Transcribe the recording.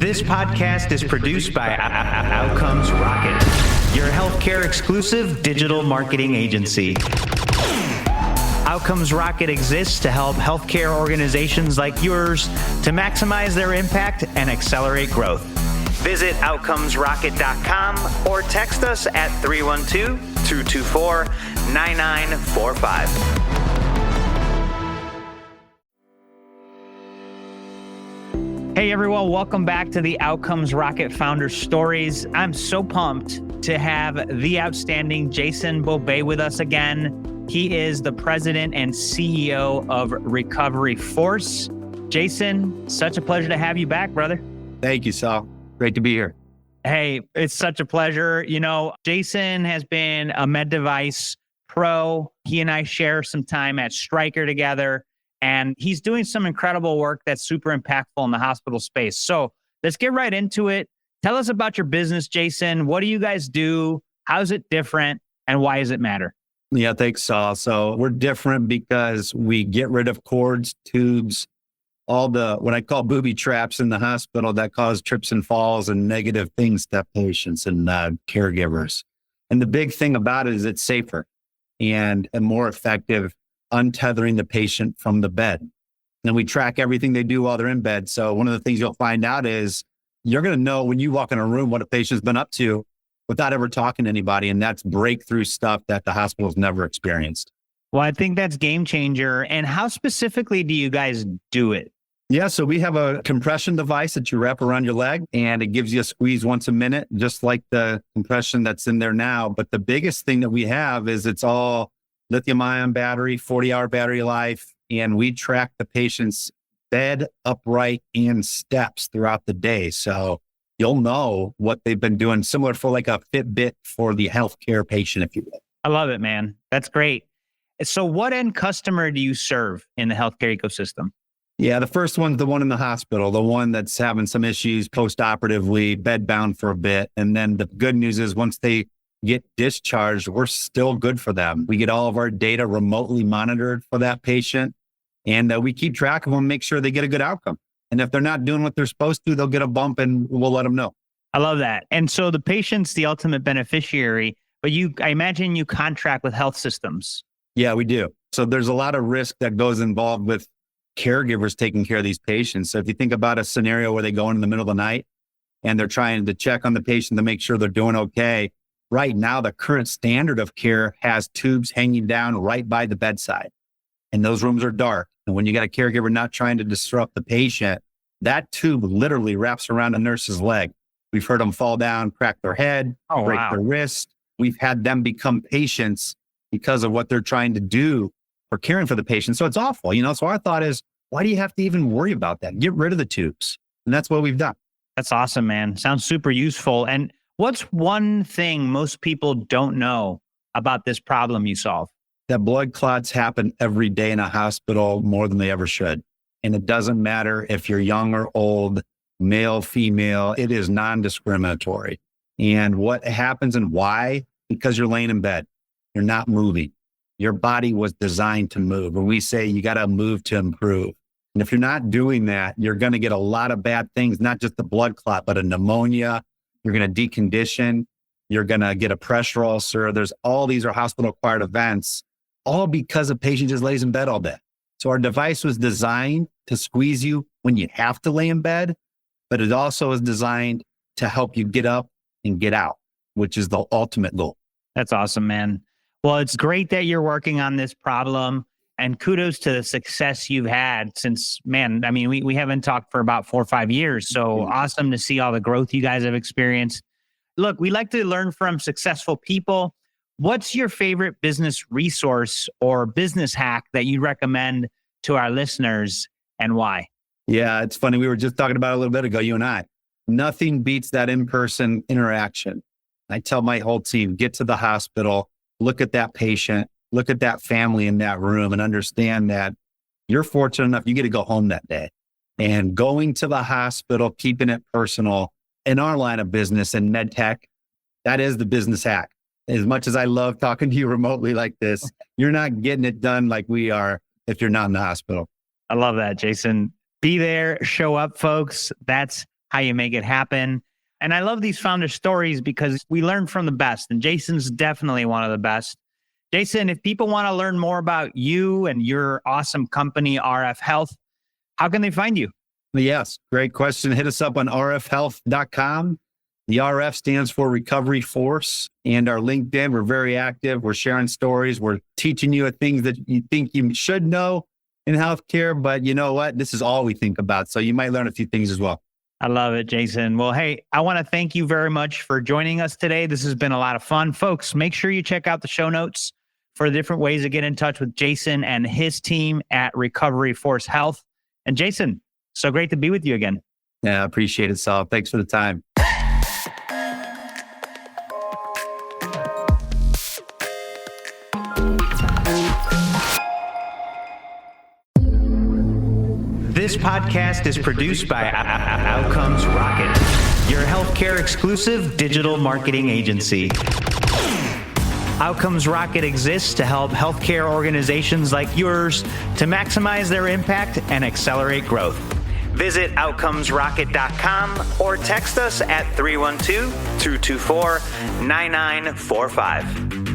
This podcast is produced by Outcomes Rocket, your healthcare exclusive digital marketing agency. Outcomes Rocket exists to help healthcare organizations like yours to maximize their impact and accelerate growth. Visit outcomesrocket.com or text us at 312-224-9945. Hey everyone, welcome back to the Outcomes Rocket Founder Stories. I'm so pumped to have the outstanding Jason Bobay with us again. He is the president and CEO of Recovery Force. Jason, such a pleasure to have you back, brother. Thank you, Sal. Great to be here. Hey, it's such a pleasure. You know, Jason has been a med device pro. He and I share some time at Stryker together. And he's doing some incredible work that's super impactful in the hospital space. So let's get right into it. Tell us about your business, Jason. What do you guys do? How's it different? And why does it matter? Yeah, thanks, Sal. So we're different because we get rid of cords, tubes, all the, what I call booby traps in the hospital that cause trips and falls and negative things to patients and caregivers. And the big thing about it is it's safer and more effective untethering the patient from the bed. And we track everything they do while they're in bed. So one of the things you'll find out is you're going to know when you walk in a room what a patient's been up to without ever talking to anybody. And that's breakthrough stuff that the hospital's never experienced. Well, I think that's game changer. And how specifically do you guys do it? Yeah, so we have a compression device that you wrap around your leg and it gives you a squeeze once a minute, just like the compression that's in there now. But the biggest thing that we have is it's all lithium-ion battery, 40-hour battery life, and we track the patient's bed, upright, and steps throughout the day. So you'll know what they've been doing, similar for like a Fitbit for the healthcare patient, if you will. I love it, man. That's great. So what end customer do you serve in the healthcare ecosystem? Yeah, the first one's the one in the hospital, the one that's having some issues post-operatively, bedbound for a bit. And then the good news is once they get discharged, we're still good for them. We get all of our data remotely monitored for that patient, and we keep track of them, make sure they get a good outcome. And if they're not doing what they're supposed to, they'll get a bump and we'll let them know. I love that. And so the patient's the ultimate beneficiary, but I imagine you contract with health systems. Yeah, we do. So there's a lot of risk that goes involved with caregivers taking care of these patients. So if you think about a scenario where they go in the middle of the night and they're trying to check on the patient to make sure they're doing okay, right now, the current standard of care has tubes hanging down right by the bedside. And those rooms are dark. And when you got a caregiver not trying to disrupt the patient, that tube literally wraps around a nurse's leg. We've heard them fall down, crack their head, break their wrist. We've had them become patients because of what they're trying to do for caring for the patient. So it's awful, So our thought is, why do you have to even worry about that? Get rid of the tubes. And that's what we've done. That's awesome, man. Sounds super useful. And what's one thing most people don't know about this problem you solve? That blood clots happen every day in a hospital more than they ever should. And it doesn't matter if you're young or old, male, female, it is non-discriminatory. And what happens and why? Because you're laying in bed. You're not moving. Your body was designed to move. And we say you got to move to improve. And if you're not doing that, you're going to get a lot of bad things, not just the blood clot, but a pneumonia. You're going to decondition. You're going to get a pressure ulcer. There's all these are hospital-acquired events, all because a patient just lays in bed all day. So our device was designed to squeeze you when you have to lay in bed, but it also is designed to help you get up and get out, which is the ultimate goal. That's awesome, man. Well, it's great that you're working on this problem. And kudos to the success you've had since, man, I mean, we haven't talked for about 4 or 5 years. So awesome to see all the growth you guys have experienced. Look, we like to learn from successful people. What's your favorite business resource or business hack that you recommend to our listeners and why? Yeah, it's funny. We were just talking about it a little bit ago, you and I. Nothing beats that in-person interaction. I tell my whole team, get to the hospital, look at that patient, look at that family in that room and understand that you're fortunate enough, you get to go home that day. And going to the hospital, keeping it personal in our line of business in med tech, that is the business hack. As much as I love talking to you remotely like this, you're not getting it done like we are if you're not in the hospital. I love that, Jason. Be there, show up, folks. That's how you make it happen. And I love these founder stories because we learn from the best. And Jason's definitely one of the best. Jason, if people want to learn more about you and your awesome company, RF Health, how can they find you? Yes, great question. Hit us up on rfhealth.com. The RF stands for Recovery Force, and our LinkedIn. We're very active. We're sharing stories. We're teaching you things that you think you should know in healthcare, but you know what? This is all we think about. So you might learn a few things as well. I love it, Jason. Well, hey, I want to thank you very much for joining us today. This has been a lot of fun. Folks, make sure you check out the show notes for different ways to get in touch with Jason and his team at Recovery Force Health. And Jason, so great to be with you again. Yeah, I appreciate it, Saul. Thanks for the time. This podcast is produced by Outcomes Rocket, your healthcare exclusive digital marketing agency. Outcomes Rocket exists to help healthcare organizations like yours to maximize their impact and accelerate growth. Visit outcomesrocket.com or text us at 312-224-9945.